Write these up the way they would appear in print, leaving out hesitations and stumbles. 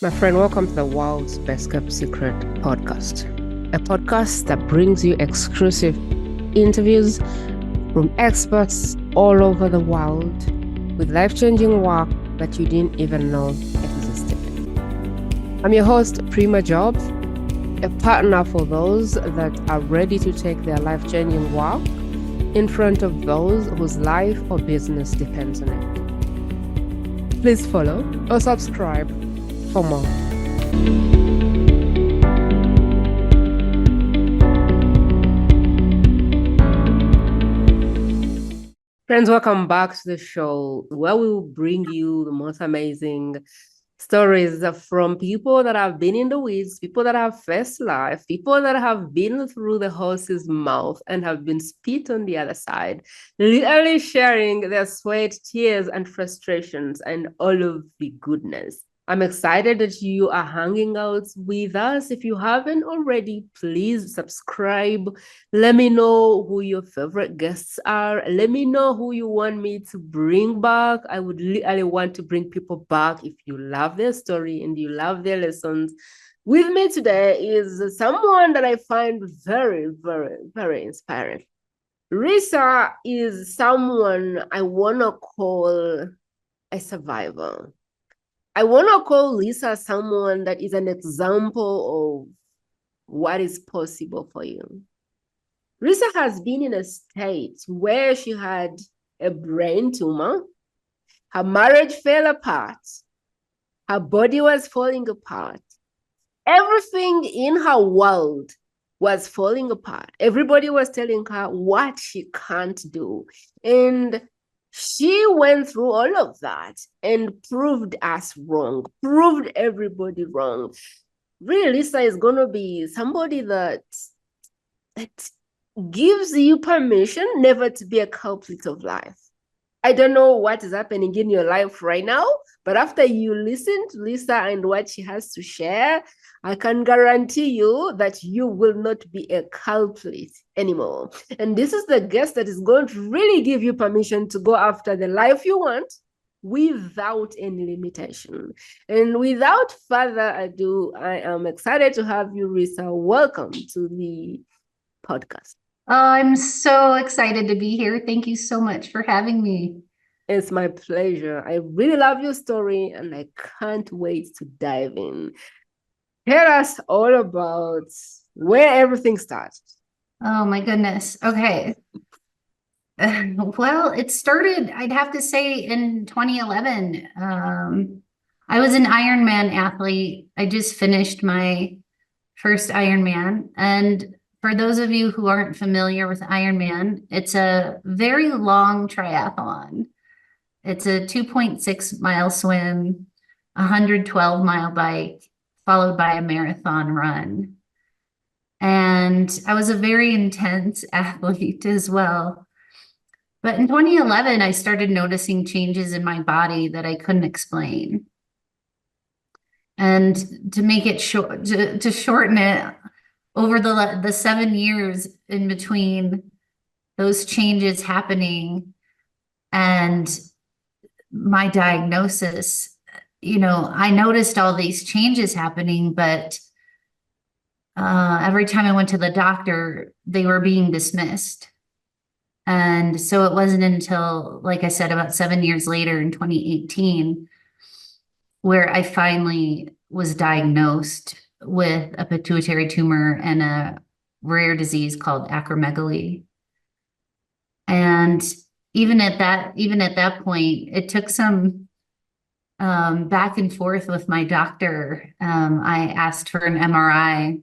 My friend, welcome to the world's best kept secret podcast. A podcast that brings you exclusive interviews from experts all over the world with life-changing work that you didn't even know existed. I'm your host, Prima Jobs, a partner for those that are ready to take their life-changing work in front of those whose life or business depends on it. Please follow or subscribe for more. Friends, welcome back to the show where we will bring you the most amazing stories from people that have been in the weeds, people that have faced life, people that have been through the horse's mouth and have been spit on the other side, literally sharing their sweat, tears, and frustrations and all of the goodness. I'm excited that you are hanging out with us. If you haven't already, please subscribe. Let me know who your favorite guests are. Let me know who you want me to bring back. I would literally want to bring people back if you love their story and you love their lessons. With me today is someone that I find very, very, very inspiring. Risa is someone I want to call a survivor. I want to call Lisa someone that is an example of what is possible for you. Risa has been in a state where she had a brain tumor, her marriage fell apart, her body was falling apart, everything in her world was falling apart. Everybody was telling her what she can't do. And she went through all of that and proved us wrong, proved everybody wrong. Really, Lisa is going to be somebody that gives you permission never to be a culprit of life. I don't know what is happening in your life right now, but after you listen to Lisa and what she has to share, I can guarantee you that you will not be a culprit anymore. And this is the guest that is going to really give you permission to go after the life you want without any limitation. And without further ado, I am excited to have you, Risa. Welcome to the podcast. I'm so excited to be here. Thank you so much for having me. It's my pleasure. I really love your story and I can't wait to dive in. Tell us all about where everything started. Oh my goodness. Okay. Well, it started, I'd have to say, in 2011. I was an Ironman athlete. I just finished my first Ironman. And for those of you who aren't familiar with Ironman, it's a very long triathlon. It's a 2.6 mile swim, 112 mile bike, followed by a marathon run. And I was a very intense athlete as well. But in 2011, I started noticing changes in my body that I couldn't explain. And to make it short, to shorten it, over the 7 years in between those changes happening and my diagnosis, I noticed all these changes happening, but every time I went to the doctor, they were being dismissed. And so it wasn't until, like I said, about 7 years later in 2018, where I finally was diagnosed with a pituitary tumor and a rare disease called acromegaly. And even at that point, it took some back and forth with my doctor. I asked for an MRI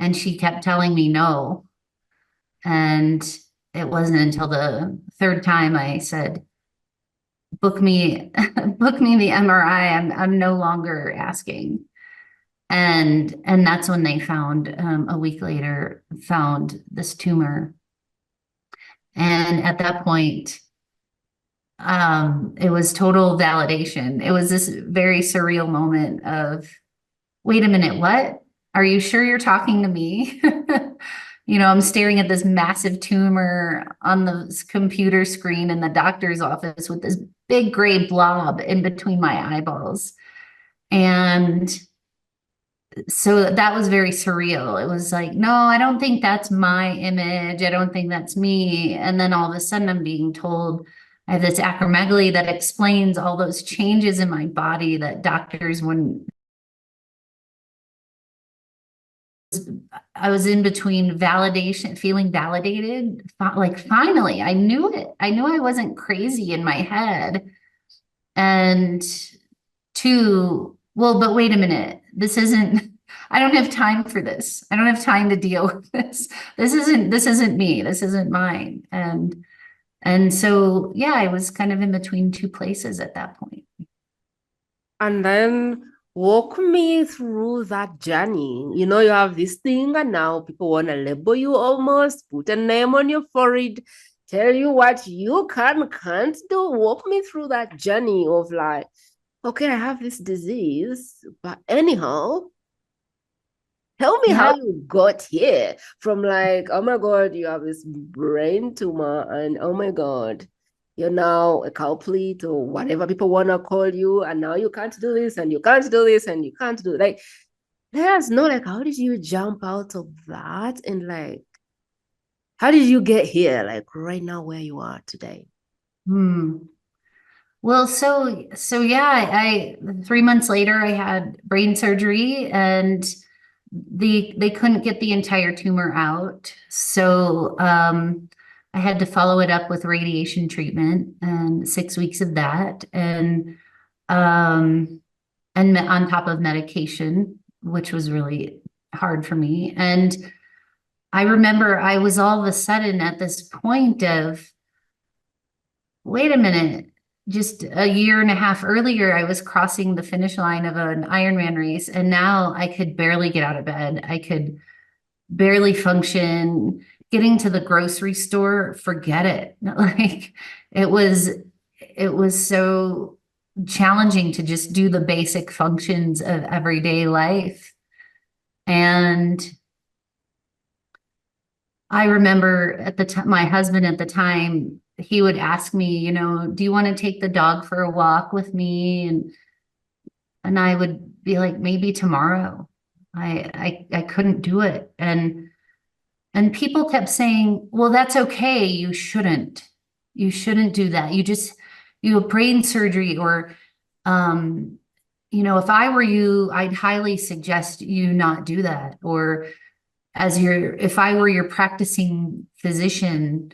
and she kept telling me no. And it wasn't until the third time I said, book me the MRI. I'm no longer asking. And that's when they found, a week later, found this tumor. And at that point, it was total validation. It was this very surreal moment of, wait a minute, what? Are you sure you're talking to me? I'm staring at this massive tumor on the computer screen in the doctor's office with this big gray blob in between my eyeballs. And so that was very surreal. It was like, no, I don't think that's my image. I don't think that's me. And then all of a sudden I'm being told I have this acromegaly that explains all those changes in my body that doctors wouldn't. I was in between validation, feeling validated, like finally I knew it. I knew I wasn't crazy in my head. And two, well, but wait a minute. This isn't, I don't have time for this. I don't have time to deal with this. This isn't me. This isn't mine. And so, yeah, I was kind of in between two places at that point. And then walk me through that journey. You know, you have this thing, and now people want to label you almost, put a name on your forehead, tell you what you can't do. Walk me through that journey of like, okay, I have this disease, but anyhow, tell me how Yeah. you got here from like, oh my God, you have this brain tumor, and oh my God, you're now a complete or whatever people want to call you, and now you can't do this, and you can't do this, and you can't do like, there's no like, how did you jump out of that? And like, how did you get here, like right now where you are today? Hmm. Well, so yeah, I 3 months later I had brain surgery and they couldn't get the entire tumor out. So I had to follow it up with radiation treatment and 6 weeks of that um and on top of medication, which was really hard for me. And I remember I was all of a sudden at this point of, wait a minute, just a year and a half earlier, I was crossing the finish line of an Ironman race, and now I could barely get out of bed. I could barely function. Getting to the grocery store, forget it. Like it was so challenging to just do the basic functions of everyday life. And I remember at the time, my husband at the time, he would ask me, do you want to take the dog for a walk with me? And I would be like, maybe tomorrow. I couldn't do it. And people kept saying, well, that's okay. You shouldn't. You shouldn't do that. You have brain surgery or if I were you, I'd highly suggest you not do that. Or if I were your practicing physician,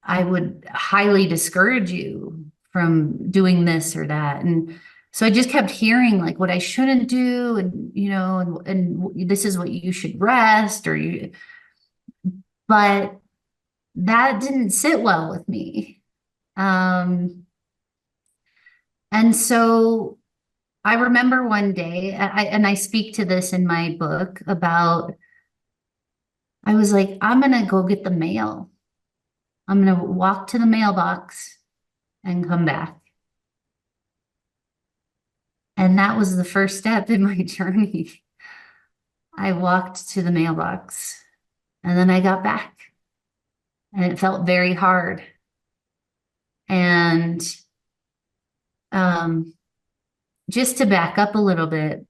I would highly discourage you from doing this or that. And so I just kept hearing like what I shouldn't do, and this is what you should rest, but that didn't sit well with me. And so I remember one day, and I speak to this in my book about, I was like, I'm gonna go get the mail. I'm gonna walk to the mailbox and come back. And that was the first step in my journey. I walked to the mailbox and then I got back. And it felt very hard. And just to back up a little bit,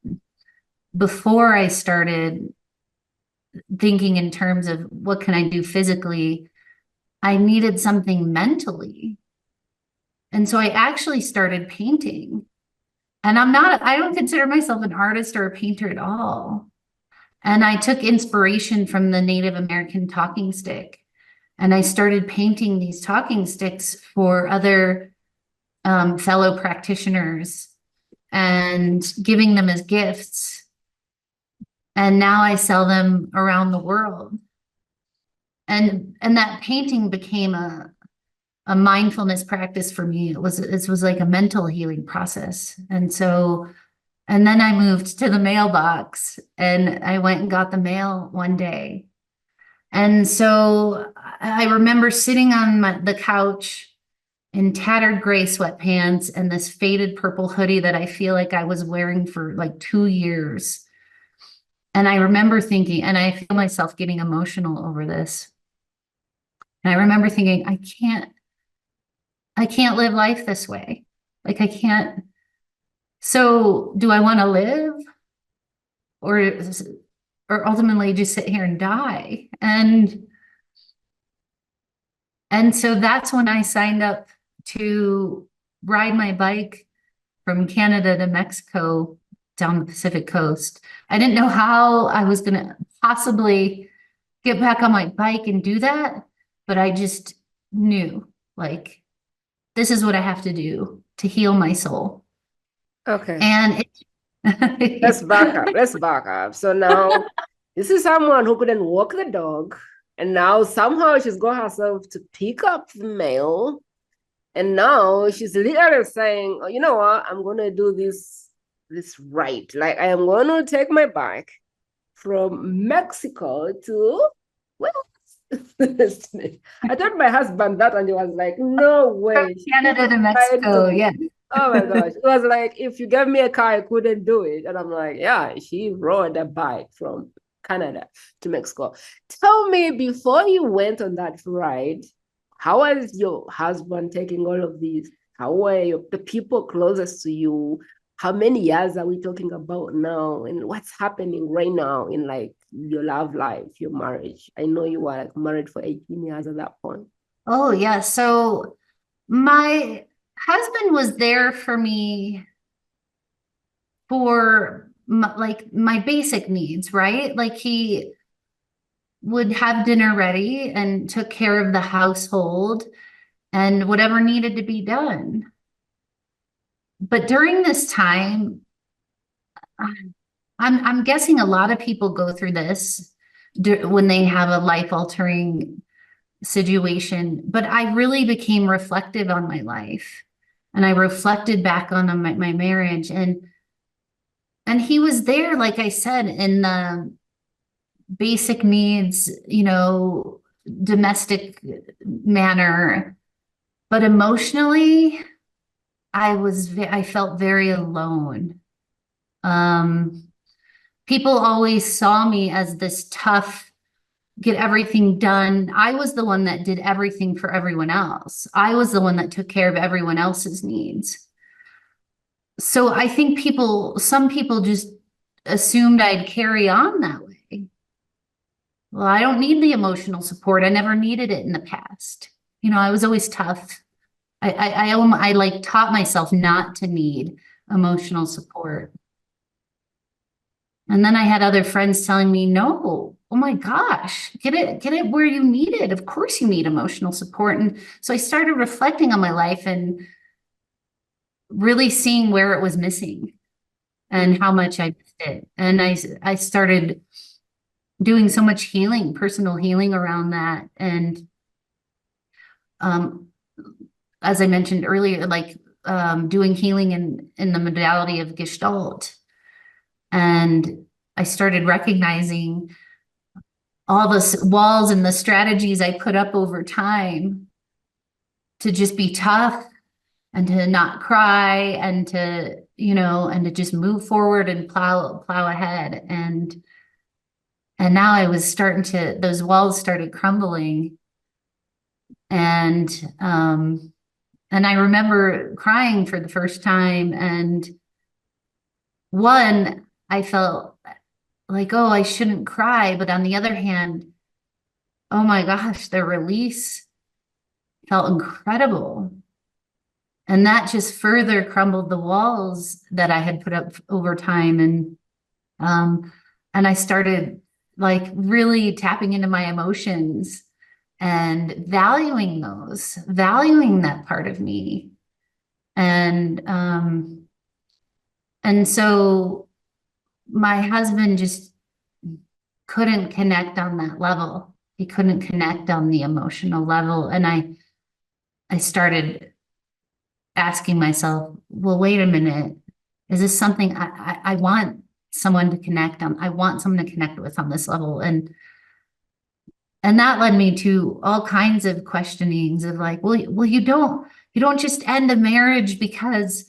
before I started thinking in terms of what can I do physically, I needed something mentally. And so I actually started painting. And I don't consider myself an artist or a painter at all. And I took inspiration from the Native American talking stick. And I started painting these talking sticks for other fellow practitioners and giving them as gifts. And now I sell them around the world. And that painting became a mindfulness practice for me. It was like a mental healing process. And then I moved to the mailbox and I went and got the mail one day. And so I remember sitting on the couch in tattered gray sweatpants and this faded purple hoodie that I feel like I was wearing for like 2 years. And I remember thinking, and I feel myself getting emotional over this. And I remember thinking, I can't live life this way. Like I can't So do I want to live or ultimately just sit here and die? And so that's when I signed up to ride my bike from Canada to Mexico down the Pacific coast. I didn't know how I was going to possibly get back on my bike and do that, but I just knew, like, this is what I have to do to heal my soul. Okay. And Let's back up. Let's back up. So now this is someone who couldn't walk the dog, and now somehow she's got herself to pick up the mail. And now she's literally saying, oh, you know what? I'm gonna do this right. Like I am gonna take my bike from Mexico to well, I told my husband that, and he was like, "No way." Canada to Mexico, yeah. Oh my gosh. It was like, if you gave me a car, I couldn't do it. And I'm like, yeah, she rode a bike from Canada to Mexico. Tell me, before you went on that ride, how was your husband taking all of these? How were the people closest to you? How many years are we talking about now? And what's happening right now in like your love life, your marriage? I know you were like married for 18 years at that point. Oh, yeah. So my husband was there for me for like my basic needs, right? Like he would have dinner ready and took care of the household and whatever needed to be done. But during this time, I'm guessing a lot of people go through this when they have a life-altering situation, but I really became reflective on my life. And I reflected back on my marriage, and he was there, like I said, in the basic needs, domestic manner. But emotionally, I felt very alone. People always saw me as this tough, get everything done. I was the one that did everything for everyone else. I was the one that took care of everyone else's needs. So I think some people just assumed I'd carry on that way. Well, I don't need the emotional support. I never needed it in the past. I was always tough. I like taught myself not to need emotional support. And then I had other friends telling me, no, oh my gosh, get it where you need it. Of course you need emotional support. And so I started reflecting on my life and really seeing where it was missing and how much I missed it. And I started doing so much healing, personal healing around that. And as I mentioned earlier, like doing healing in the modality of Gestalt. And I started recognizing all the walls and the strategies I put up over time to just be tough and to not cry and to just move forward and plow ahead. And now I was those walls started crumbling. And I remember crying for the first time. And one, I felt like, oh, I shouldn't cry. But on the other hand, oh my gosh, the release felt incredible. And that just further crumbled the walls that I had put up over time. And I started like really tapping into my emotions and valuing that part of me. And so my husband just couldn't connect on that level. He couldn't connect on the emotional level. And I started asking myself, well, wait a minute. Is this something I want someone to connect on? I want someone to connect with on this level. And that led me to all kinds of questionings of like, well, you don't just end a marriage because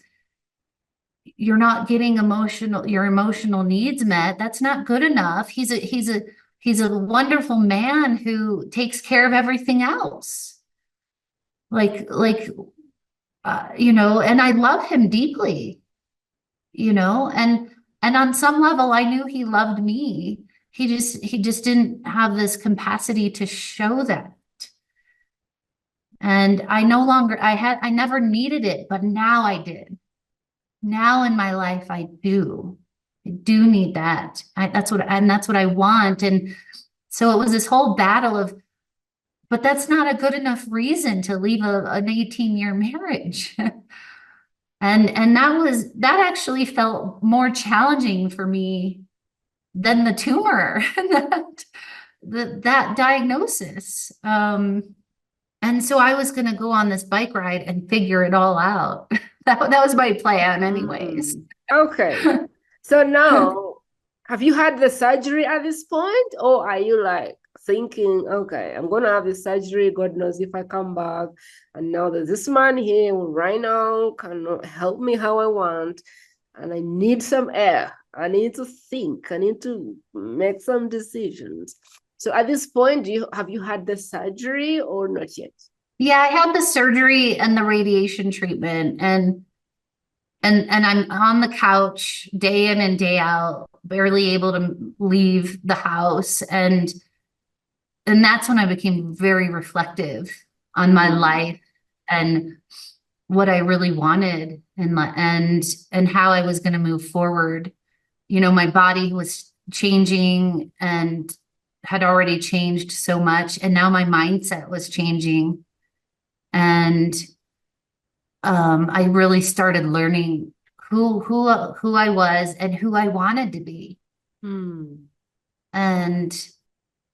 you're not getting your emotional needs met. That's not good enough. He's a wonderful man who takes care of everything else. And I love him deeply. and on some level I knew he loved me. He just didn't have this capacity to show that. And I never needed it, but now I did. Now in my life, I do. I do need that. That's what I want. And so it was this whole battle of, but that's not a good enough reason to leave an 18-year marriage. And that actually felt more challenging for me than the tumor, that diagnosis. And so I was going to go on this bike ride and figure it all out. That was my plan, anyways. Okay. So now, have you had the surgery at this point, or are you like thinking, okay, I'm gonna have the surgery, God knows if I come back, and now there's this man here who right now cannot help me how I want, and I need some air. I need to think. I need to make some decisions. So at this point, have you had the surgery or not yet? Yeah, I had the surgery and the radiation treatment, and I'm on the couch day in and day out, barely able to leave the house. And that's when I became very reflective on my life and what I really wanted and how I was going to move forward. My body was changing and had already changed so much, and now my mindset was changing. And I really started learning who I was and who I wanted to be. And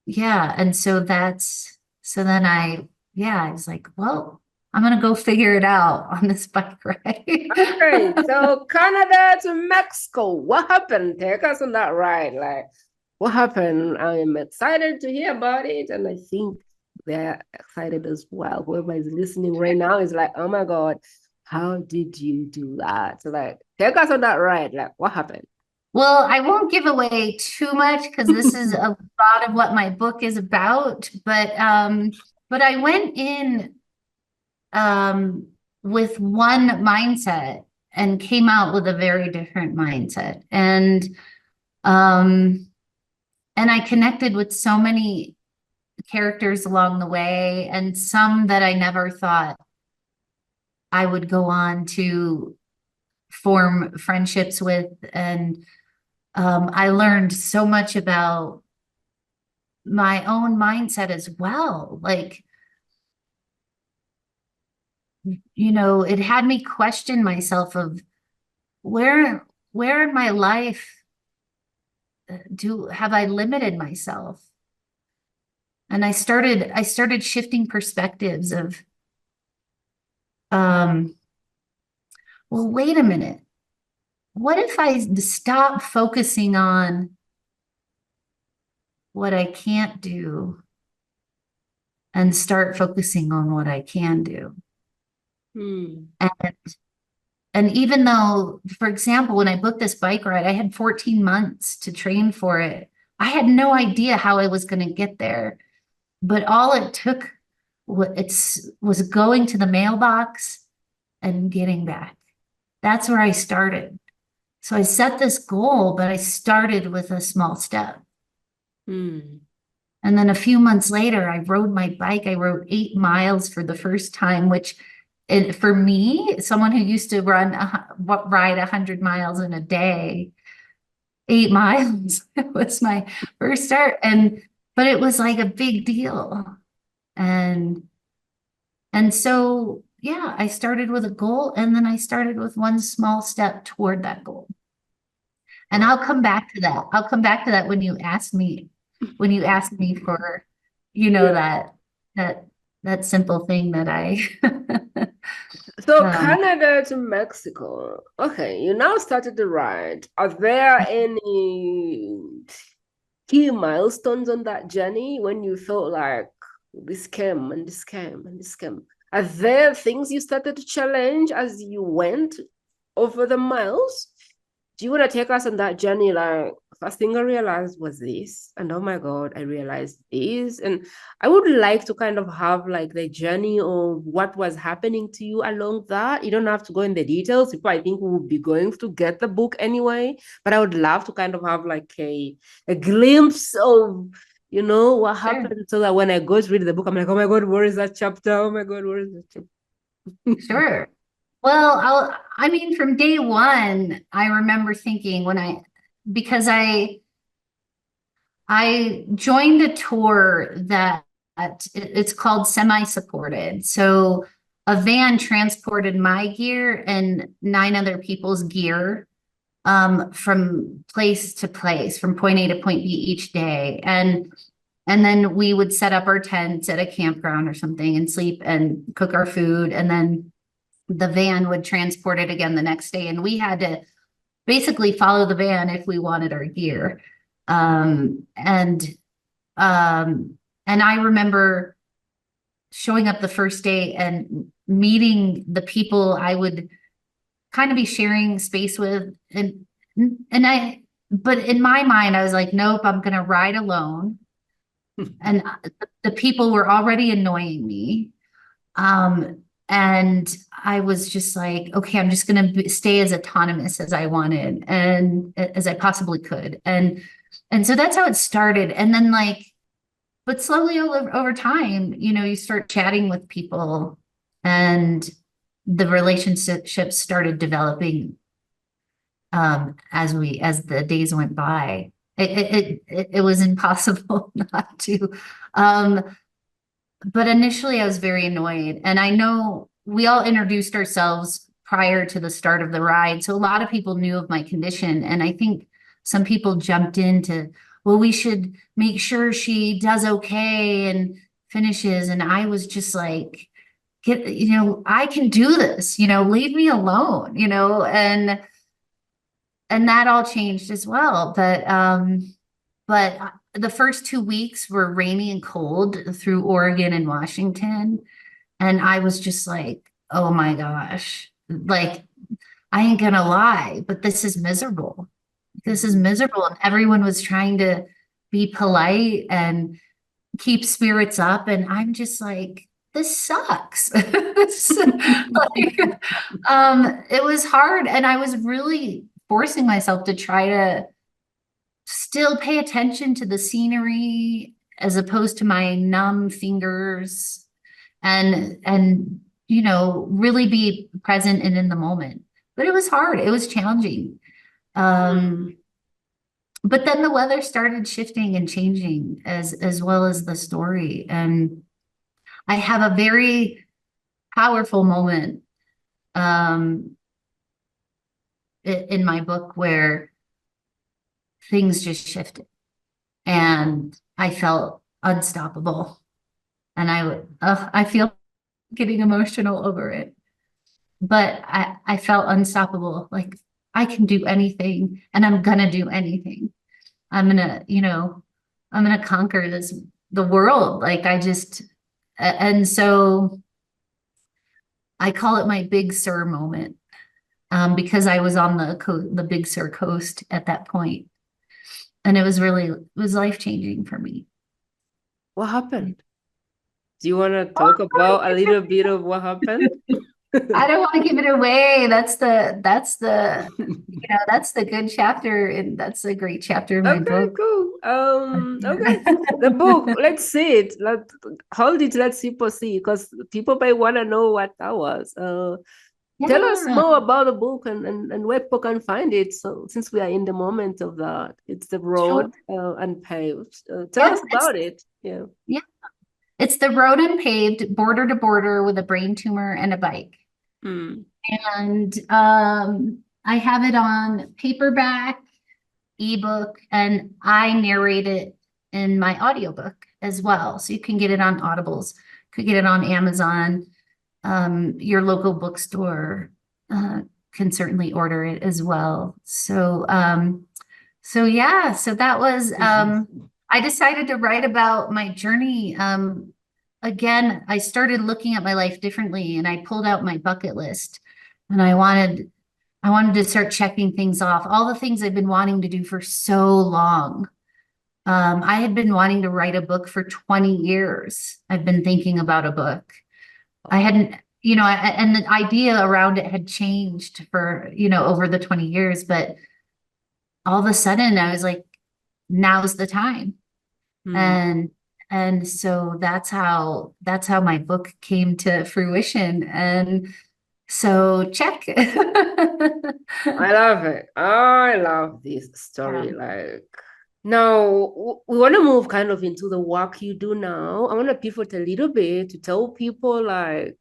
yeah, and so then I was like, well, I'm gonna go figure it out on this bike ride. Okay, so Canada to Mexico, what happened? Take us on that ride. Like, what happened? I'm excited to hear about it, and I think they're excited as well. Whoever is listening right now is like, oh my God, how did you do that? So like, take us on that ride. Like, what happened? Well, I won't give away too much because this is a lot of what my book is about. But I went in with one mindset and came out with a very different mindset. And I connected with so many characters along the way, and some that I never thought I would go on to form friendships with. And I learned so much about my own mindset as well. Like, it had me question myself of where in my life have I limited myself? And I started shifting perspectives of, well, wait a minute. What if I stop focusing on what I can't do and start focusing on what I can do? And even though, for example, when I booked this bike ride, I had 14 months to train for it. I had no idea how I was going to get there, but all it took was going to the mailbox and getting back. That's where I started. So I set this goal, but I started with a small step. And then a few months later, I rode my bike. I rode 8 miles for the first time, which for me, someone who used to ride 100 miles in a day, 8 miles was my first start. But it was like a big deal. And so, yeah, I started with a goal, and then I started with one small step toward that goal. And I'll come back to that. I'll come back to that when you ask me for, that simple thing that I So Canada to Mexico. Okay, you now started the ride. Are there any key milestones on that journey when you felt like this came and this came and this came? Are there things you started to challenge as you went over the miles? Do you want to take us on that journey? Like, first thing I realized was this, and oh my God, I realized this. And I would like to kind of have like the journey of what was happening to you along that. You don't have to go in the details. People, I think, will be going to get the book anyway, but I would love to kind of have like a glimpse of, you know, what Sure. happened, so that when I go to read the book, I'm like, oh my God, where is that chapter? Oh my God, where is that chapter? Sure. Well, I mean, from day one, I remember thinking because I joined a tour that it's called semi-supported. So a van transported my gear and 9 other people's gear from place to place, from point A to point B each day. And then we would set up our tents at a campground or something and sleep and cook our food. And then the van would transport it again the next day. And we had to basically follow the van if we wanted our gear. Um, and and I remember showing up the first day and meeting the people I would kind of be sharing space with. But in my mind, I was like, nope, I'm going to ride alone. And the people were already annoying me. And I was just like, okay, I'm just going to stay as autonomous as I wanted and as I possibly could. And so that's how it started. And then but slowly over time, you start chatting with people and the relationships started developing as the days went by. It was impossible not to. But initially I was very annoyed. And I know we all introduced ourselves prior to the start of the ride. So a lot of people knew of my condition. And I think some people jumped into, well, we should make sure she does okay and finishes. And I was just like, I can do this, leave me alone, and that all changed as well. But the first 2 weeks were rainy and cold through Oregon and Washington. And I was just like, oh my gosh, like, I ain't gonna lie, but this is miserable. This is miserable. And everyone was trying to be polite and keep spirits up. And I'm just like, this sucks. It was hard. And I was really forcing myself to try to still pay attention to the scenery as opposed to my numb fingers and really be present and in the moment. But it was hard. It was challenging. But then the weather started shifting and changing as well as the story. And I have a very powerful moment in my book where things just shifted and I felt unstoppable. And I feel getting emotional over it. But I felt unstoppable. Like I can do anything and I'm gonna do anything. I'm gonna conquer the world. And so I call it my Big Sur moment. Because I was on the Big Sur coast at that point. And it was life-changing for me. What happened? Do you want to talk about a little bit of what happened? I don't want to give it away. That's the good chapter, and that's a great chapter in my book. Cool. Okay. The book, let's see it. Hold it, let's people see, because people may want to know what that was. Tell us more about the book and where people can find it. So since we are in the moment of that, it's the Road Unpaved. Tell us about it. Yeah. Yeah. It's the Road Unpaved, border to border with a brain tumor and a bike. And I have it on paperback, ebook, and I narrate it in my audiobook as well. So you can get it on Audibles, could get it on Amazon. Your local bookstore can certainly order it as well. So that was I decided to write about my journey. Again, I started looking at my life differently and I pulled out my bucket list and I wanted I wanted to start checking things off, all the things I've been wanting to do for so long. I had been wanting to write a book for 20 years. I've been thinking about a book. I hadn't, and the idea around it had changed for, over the 20 years, but all of a sudden I was like, now's the time. Hmm. And and so that's how my book came to fruition. And so check. I love it. I love this Yeah. story. Like, now we want to move kind of into the work you do now. I want to pivot a little bit to tell people like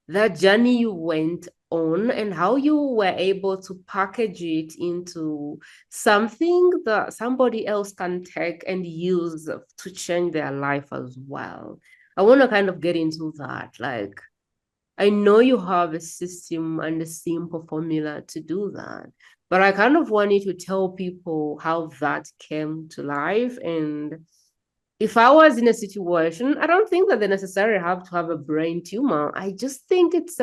that journey you went on and how you were able to package it into something that somebody else can take and use to change their life as well. I want to kind of get into that. Like, I know you have a system and a simple formula to do that, but I kind of want you to tell people how that came to life. And if I was in a situation, I don't think that they necessarily have to have a brain tumor. I just think it's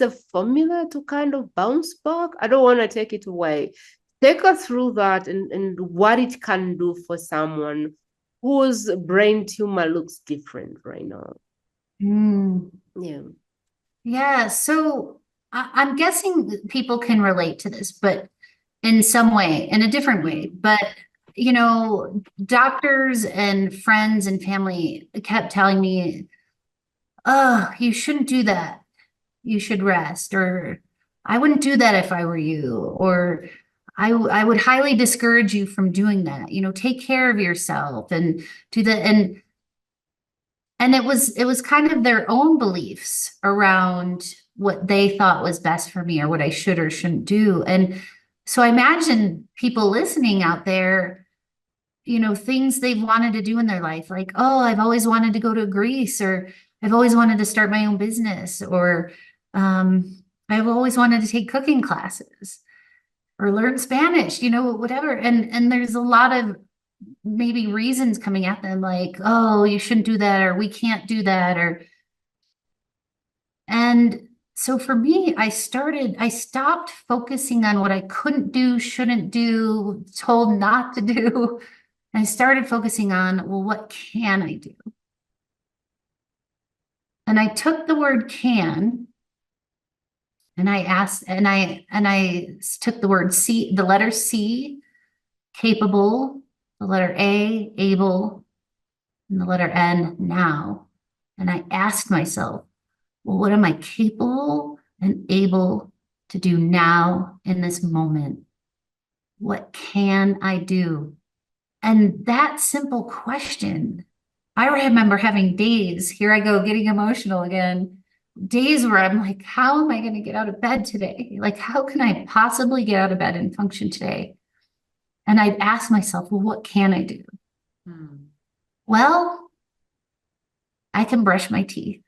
a formula to kind of bounce back. I don't want to take it away. Take us through that and what it can do for someone whose brain tumor looks different right now. Mm. Yeah. Yeah. So I'm guessing people can relate to this, but in some way, in a different way. But, doctors and friends and family kept telling me, oh, you shouldn't do that. You should rest, or I wouldn't do that if I were you, or I would highly discourage you from doing that. Take care of yourself and do that. And it was kind of their own beliefs around what they thought was best for me or what I should or shouldn't do. And so I imagine people listening out there, things they've wanted to do in their life, like, oh, I've always wanted to go to Greece, or I've always wanted to start my own business, or I've always wanted to take cooking classes or learn Spanish, whatever. And there's a lot of maybe reasons coming at them, like, oh, you shouldn't do that, or we can't do that, or and so for me, I stopped focusing on what I couldn't do, shouldn't do, told not to do. I started focusing on, well, what can I do? And I took the word can and I asked, and I took the word C, the letter C, capable, the letter A, able, and the letter N, now. And I asked myself, well, what am I capable and able to do now in this moment? What can I do? And that simple question, I remember having days, here I go getting emotional again, days where I'm like, how am I going to get out of bed today? Like, how can I possibly get out of bed and function today? And I'd ask myself, well, what can I do? Hmm. Well, I can brush my teeth.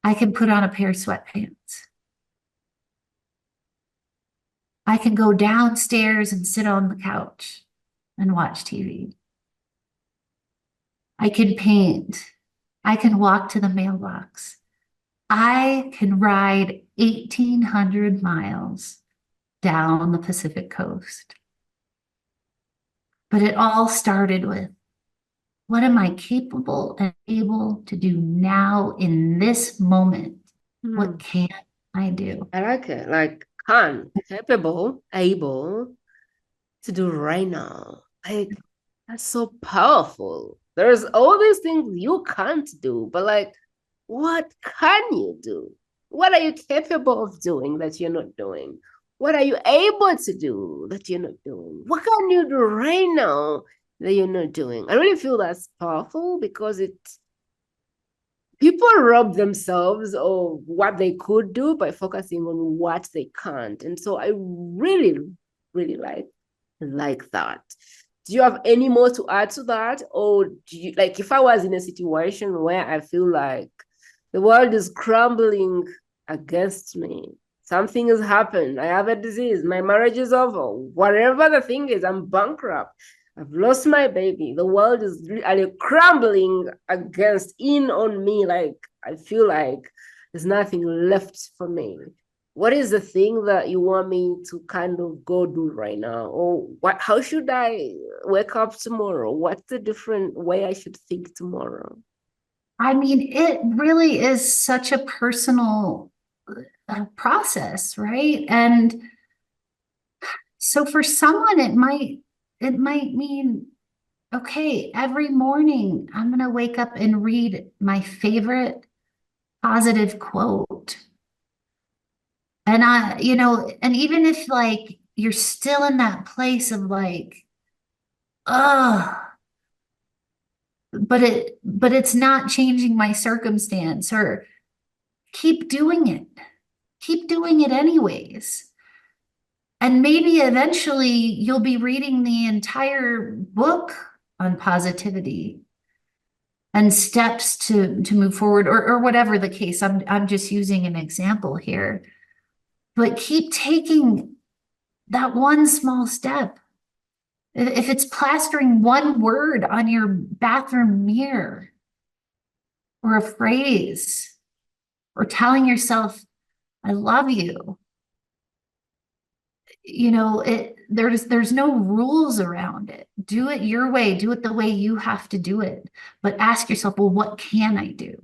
I can put on a pair of sweatpants. I can go downstairs and sit on the couch and watch TV. I can paint. I can walk to the mailbox. I can ride 1,800 miles down the Pacific coast. But it all started with, what am I capable and able to do now in this moment? Hmm. What can I do? I like it. Like, can, capable, able to do right now. Like, that's so powerful. There's all these things you can't do, but like, what can you do? What are you capable of doing that you're not doing? What are you able to do that you're not doing? What can you do right now that you're not doing? I really feel that's powerful because people rob themselves of what they could do by focusing on what they can't. And so I really, really like that. Do you have any more to add to that? Or do you like if I was in a situation where I feel like the world is crumbling against me, something has happened, I have a disease, my marriage is over, whatever the thing is, I'm bankrupt, I've lost my baby, the world is really crumbling against in on me, like I feel like there's nothing left for me. what is the thing that you want me to kind of go do right now? Or what, how should I wake up tomorrow? What's the different way I should think tomorrow? I mean, it really is such a personal process, right? And so for someone, it might mean, okay, every morning I'm going to wake up and read my favorite positive quote. And and even if like you're still in that place of like, oh, but it's not changing my circumstance, or keep doing it. Keep doing it anyways. And maybe eventually you'll be reading the entire book on positivity and steps to move forward, or whatever the case. I'm just using an example here. But keep taking that one small step. If it's plastering one word on your bathroom mirror, or a phrase, or telling yourself, I love you, there's no rules around it. Do it your way, do it the way you have to do it. But ask yourself, well, what can I do?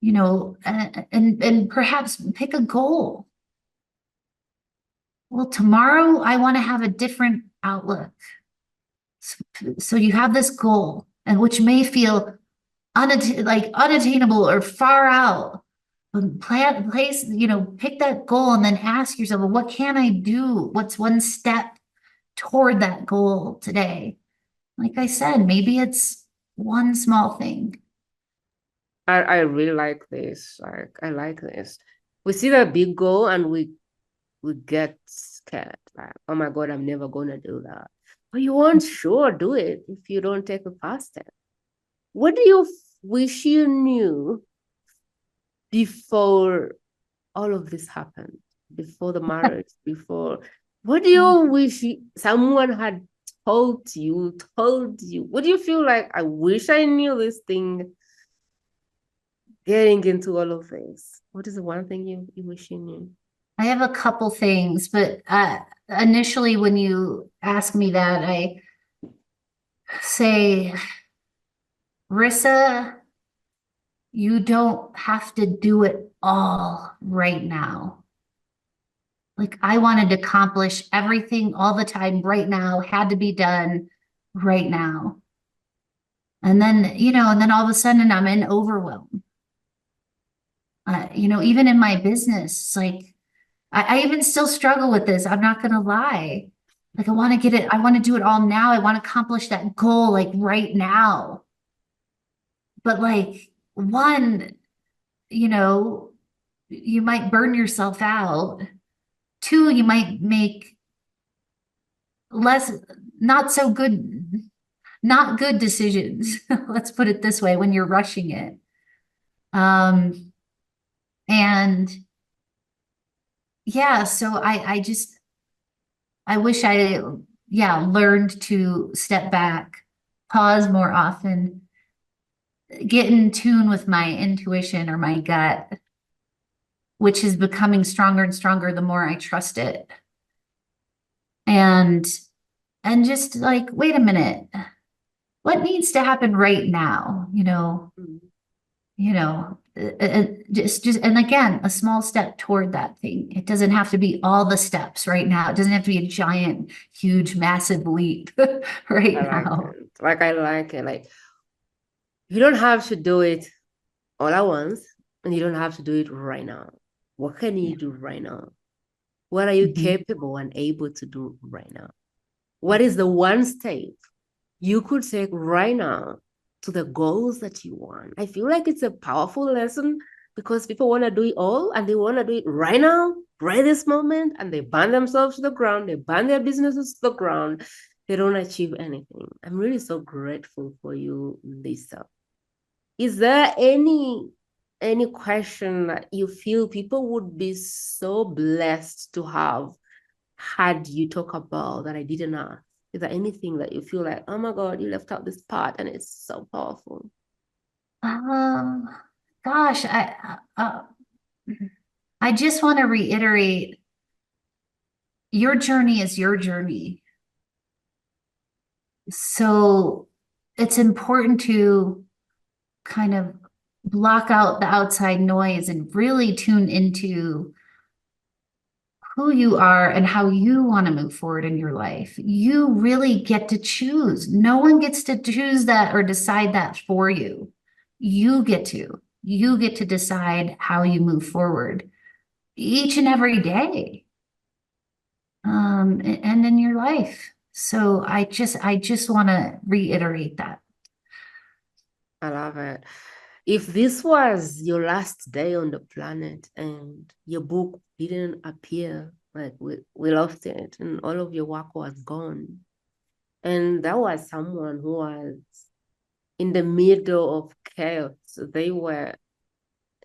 And perhaps pick a goal. Well, tomorrow I want to have a different outlook. So you have this goal, and which may feel unattainable or far out. But pick that goal and then ask yourself, well, what can I do? What's one step toward that goal today? Like I said, maybe it's one small thing. I really like this. Like I like this. We see that big goal and we get scared. Like, oh my God, I'm never gonna do that. But you won't sure do it if you don't take a first step. What do you wish you knew before all of this happened? Before the marriage, before what do you wish someone had told you? What do you feel like? I wish I knew this thing getting into all of this. What is the one thing you wish you knew? I have a couple things, but initially when you ask me that, I say, Rissa, you don't have to do it all right now. Like I wanted to accomplish everything all the time right now, had to be done right now. And then all of a sudden I'm in overwhelm. Even in my business, like I even still struggle with this. I'm not gonna lie. Like I want to get it, I want to do it all now. I want to accomplish that goal like right now. But like one, you know, you might burn yourself out. Two, you might make less, not so good, not good decisions. Let's put it this way, when you're rushing it. Um, and yeah, so I wish learned to step back, pause more often, get in tune with my intuition or my gut, which is becoming stronger and stronger the more I trust it. And just like, wait a minute, what needs to happen right now? Mm. Just and again, a small step toward that thing. It doesn't have to be all the steps right now. It doesn't have to be a giant, huge, massive leap right I like now. it. Like I like it. Like you don't have to do it all at once, and you don't have to do it right now. What can you Yeah. do right now? What are you Mhm. capable and able to do right now? What is the one step you could take right now to the goals that you want? I feel like it's a powerful lesson because people want to do it all and they want to do it right now, right this moment, and they burn themselves to the ground, they burn their businesses to the ground. They don't achieve anything. I'm really so grateful for you, Lisa. Is there any question that you feel people would be so blessed to have had you talk about that I didn't ask? Is there anything that you feel like, oh my God, you left out this part and it's so powerful? Um, gosh, I I just want to reiterate, your journey is your journey. So it's important to kind of block out the outside noise and really tune into who you are and how you want to move forward in your life. You really get to choose. No one gets to choose that or decide that for you. You get to. You get to decide how you move forward each and every day, and in your life. So I just want to reiterate that. I love it. If this was your last day on the planet and your book didn't appear, like we lost it and all of your work was gone, and that was someone who was in the middle of chaos. They were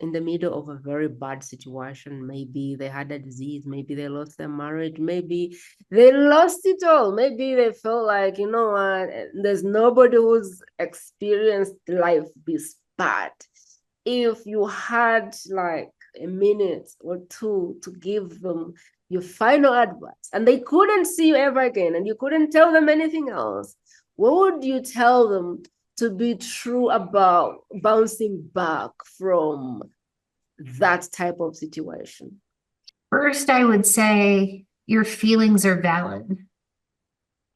in the middle of a very bad situation. Maybe they had a disease, maybe they lost their marriage, maybe they lost it all. Maybe they felt like, you know what, there's nobody who's experienced life this bad. If you had like a minute or two to give them your final advice and they couldn't see you ever again and you couldn't tell them anything else, what would you tell them to be true about bouncing back from that type of situation? First, I would say your feelings are valid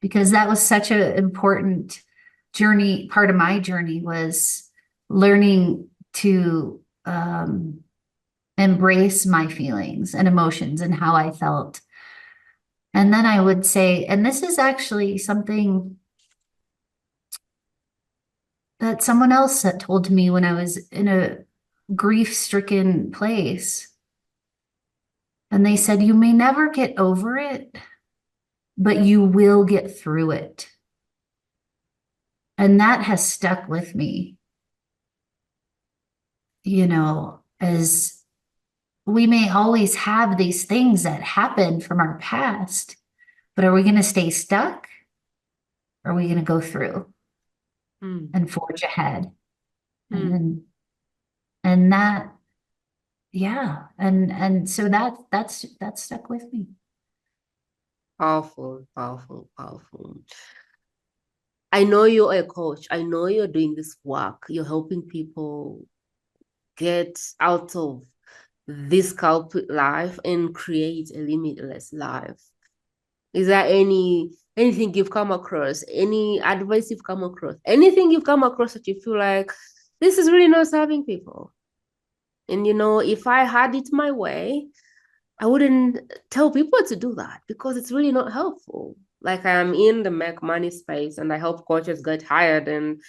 because that was such an important journey. Part of my journey was learning to embrace my feelings and emotions and how I felt. And then I would say, and this is actually something that someone else had told to me when I was in a grief-stricken place. And they said, you may never get over it, but you will get through it. And that has stuck with me, as we may always have these things that happen from our past, but are we going to stay stuck? Or are we going to go through and forge ahead? And that, yeah. And so that's stuck with me. Powerful, powerful, powerful. I know you're a coach. I know you're doing this work. You're helping people get out of this culprit life and create a limitless life. Is there anything you've come across, any advice you've come across, anything you've come across that you feel like this is really not serving people? And if I had it my way, I wouldn't tell people to do that because it's really not helpful. Like, I'm in the make money space and I help coaches get hired, and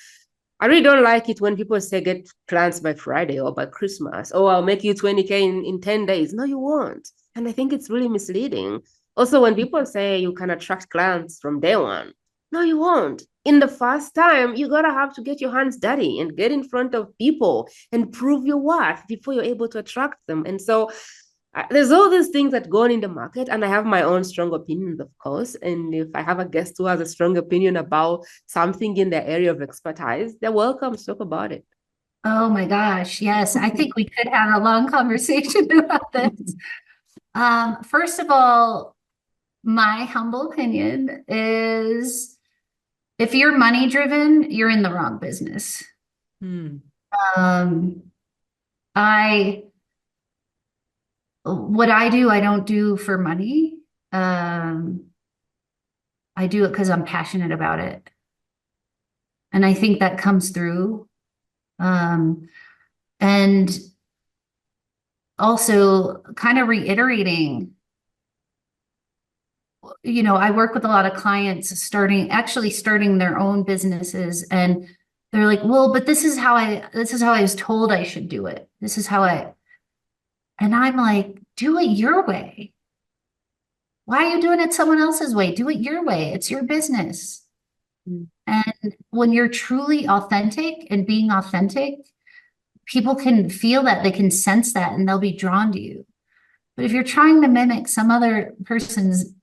I really don't like it when people say get clients by Friday or by Christmas, or I'll make you 20K in 10 days. No, you won't. And I think it's really misleading. Also, when people say you can attract clients from day one, no, you won't. In the first time, you gotta have to get your hands dirty and get in front of people and prove your worth before you're able to attract them. And so there's all these things that go on in the market, and I have my own strong opinions, of course. And if I have a guest who has a strong opinion about something in their area of expertise, they're welcome to talk about it. Oh my gosh, yes. I think we could have a long conversation about this. First of all, my humble opinion is if you're money driven, you're in the wrong business. Um, what I do, I don't do for money. I do it because I'm passionate about it. And I think that comes through. And also kind of reiterating, I work with a lot of clients actually starting their own businesses, and they're like, well, but this is how I was told I should do it. And I'm like, do it your way. Why are you doing it someone else's way? Do it your way. It's your business. And when you're truly authentic and being authentic, people can feel that, they can sense that, and they'll be drawn to you. But if you're trying to mimic some other person's,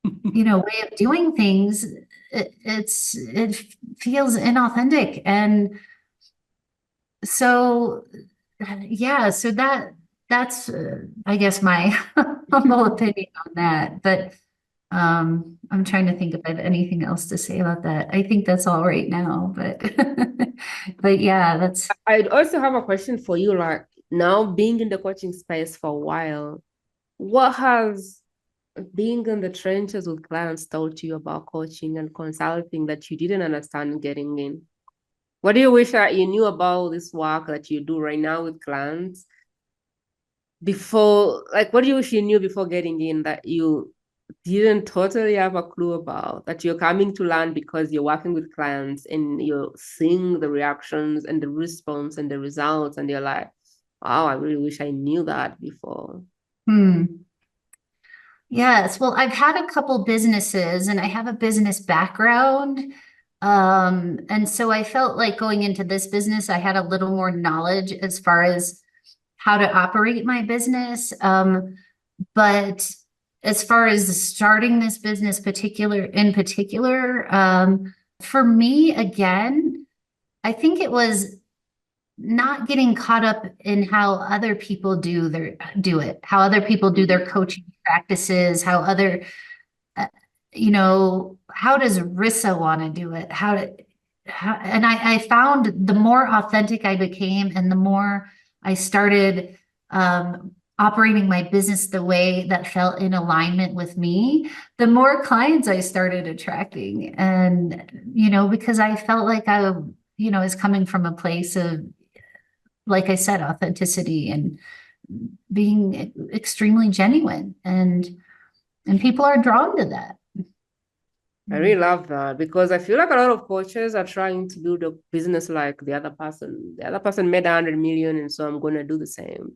way of doing things, it feels inauthentic. And so, yeah, so that's, I guess, my humble opinion on that. But I'm trying to think if I have anything else to say about that. I think that's all right now, but but yeah, that's I also have a question for you. Like now being in the coaching space for a while, what has being in the trenches with clients taught you about coaching and consulting that you didn't understand getting in? What do you wish that you knew about this work that you do right now with clients before, like, what do you wish you knew before getting in that you didn't totally have a clue about, that you're coming to learn because you're working with clients and you're seeing the reactions and the response and the results, and you're like, wow, I really wish I knew that before. hmm. Yes, well, I've had a couple businesses and I have a business background. And so I felt like going into this business, I had a little more knowledge as far as how to operate my business. But as far as starting this business in particular, for me, again, I think it was not getting caught up in how other people do it, how other people do their coaching practices, how other uh, how does Rissa want to do it? And I found the more authentic I became and the more I started operating my business the way that felt in alignment with me, the more clients I started attracting. And, because I felt like is coming from a place of, like I said, authenticity and being extremely genuine. And people are drawn to that. I really love that because I feel like a lot of coaches are trying to build a business like the other person. The other person made 100 million, and so I'm going to do the same.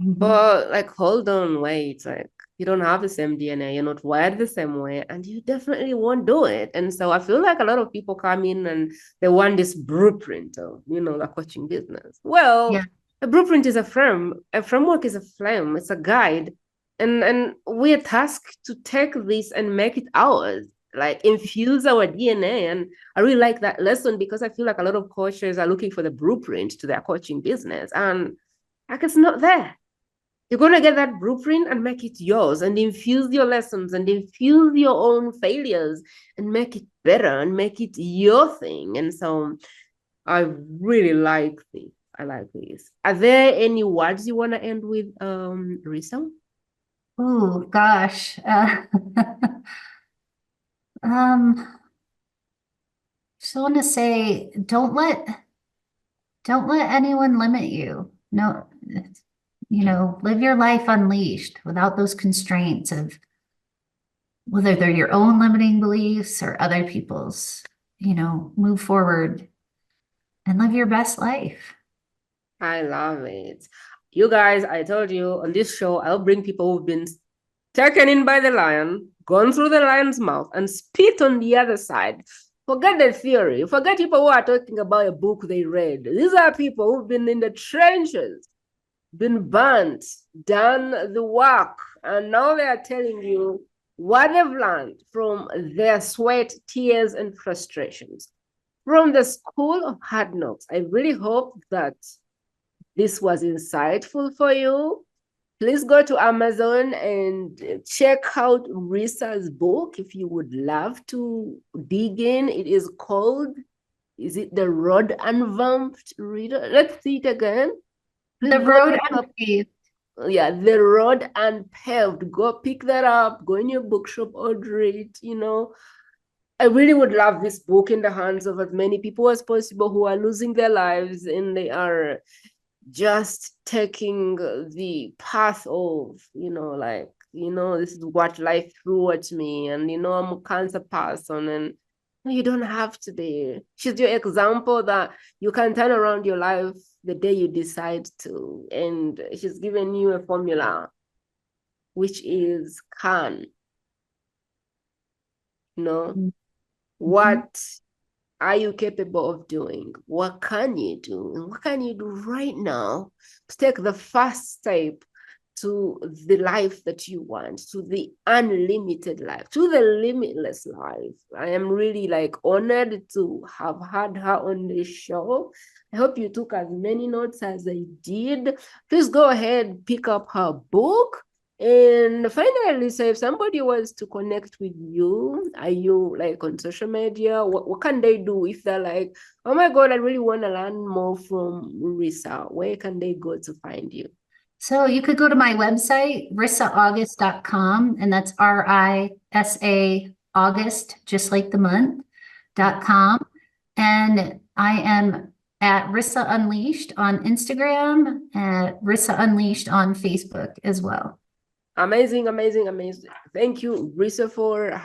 Mhm. But like, hold on, wait, like you don't have the same DNA, you're not wired the same way, and you definitely won't do it. And so I feel like a lot of people come in and they want this blueprint of, the coaching business. Yeah. Well, a blueprint is a frame, a framework is a flame, it's a guide. And we're tasked to take this and make it ours, like infuse our DNA. And I really like that lesson because I feel like a lot of coaches are looking for the blueprint to their coaching business. And like it's not there. You're going to get that blueprint and make it yours and infuse your lessons and infuse your own failures and make it better and make it your thing. And so I really like this. I like this. Are there any words you want to end with, Risa? Oh gosh. Um, just want to say, don't let anyone limit you. No, live your life unleashed without those constraints of whether they're your own limiting beliefs or other people's. Move forward and live your best life. I love it. You guys, I told you on this show, I'll bring people who've been taken in by the lion, gone through the lion's mouth, and spit on the other side. Forget the theory. Forget people who are talking about a book they read. These are people who've been in the trenches, been burnt, done the work, and now they are telling you what they've learned from their sweat, tears, and frustrations. From the school of hard knocks, I really hope that this was insightful for you. Please go to Amazon and check out Rissa's book if you would love to dig in. It is called, is it The Road Unpaved Reader? Let's see it again. Please The go road pick up, unpaved. yeah, The Road Unpaved. Go pick that up, go in your bookshop, order it. I really would love this book in the hands of as many people as possible who are losing their lives and they are just taking the path of, this is what life threw at me. And, I'm a cancer person. And you don't have to be. She's your example that you can turn around your life the day you decide to. And she's given you a formula, which is can, you know, Mhm. what are you capable of doing? What can you do? And what can you do right now to take the first step to the life that you want, to the unlimited life, to the limitless life. I am really like honored to have had her on the show. I hope you took as many notes as I did. Please go ahead, pick up her book. And finally, so if somebody was to connect with you, are you like on social media? What can they do if they're like, oh my God, I really want to learn more from Risa? Where can they go to find you? So you could go to my website, rissaaugust.com, and that's Risa August, just like the month.com. And I am at Rissa Unleashed on Instagram, at Rissa Unleashed on Facebook as well. Amazing. Thank you, Risa, for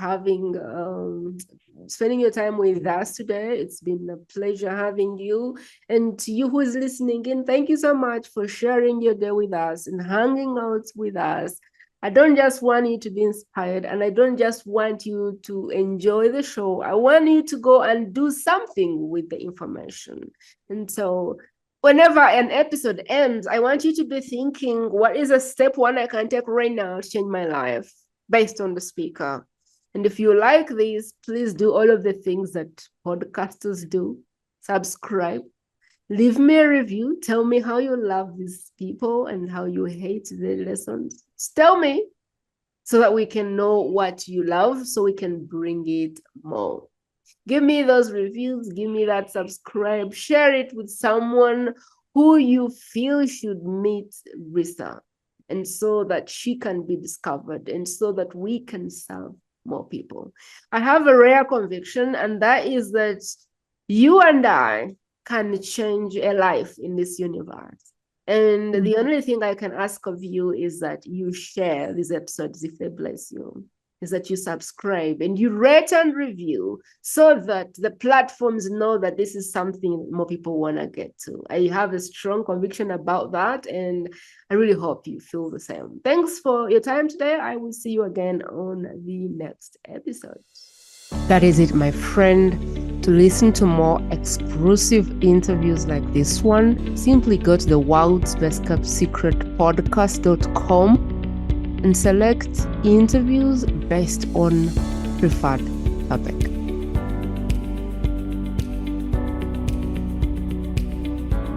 spending your time with us today. It's been a pleasure having you. And to you who is listening in, thank you so much for sharing your day with us and hanging out with us. I don't just want you to be inspired, and I don't just want you to enjoy the show. I want you to go and do something with the information. And so whenever an episode ends, I want you to be thinking, what is a step one I can take right now to change my life based on the speaker? And if you like this, please do all of the things that podcasters do. Subscribe, leave me a review, tell me how you love these people and how you hate the lessons. Just tell me so that we can know what you love, so we can bring it more. Give me those reviews, give me that subscribe, share it with someone who you feel should meet Risa, and so that she can be discovered and so that we can serve more people. I have a rare conviction, and that is that you and I can change a life in this universe. And the only thing I can ask of you is that you share these episodes if they bless you, is that you subscribe and you rate and review so that the platforms know that this is something more people want to get to. I have a strong conviction about that, and I really hope you feel the same. Thanks for your time today. I will see you again on the next episode. That is it, my friend. To listen to more exclusive interviews like this one, simply go to the World's Best Kept Secret podcast.com and select interviews based on preferred topic.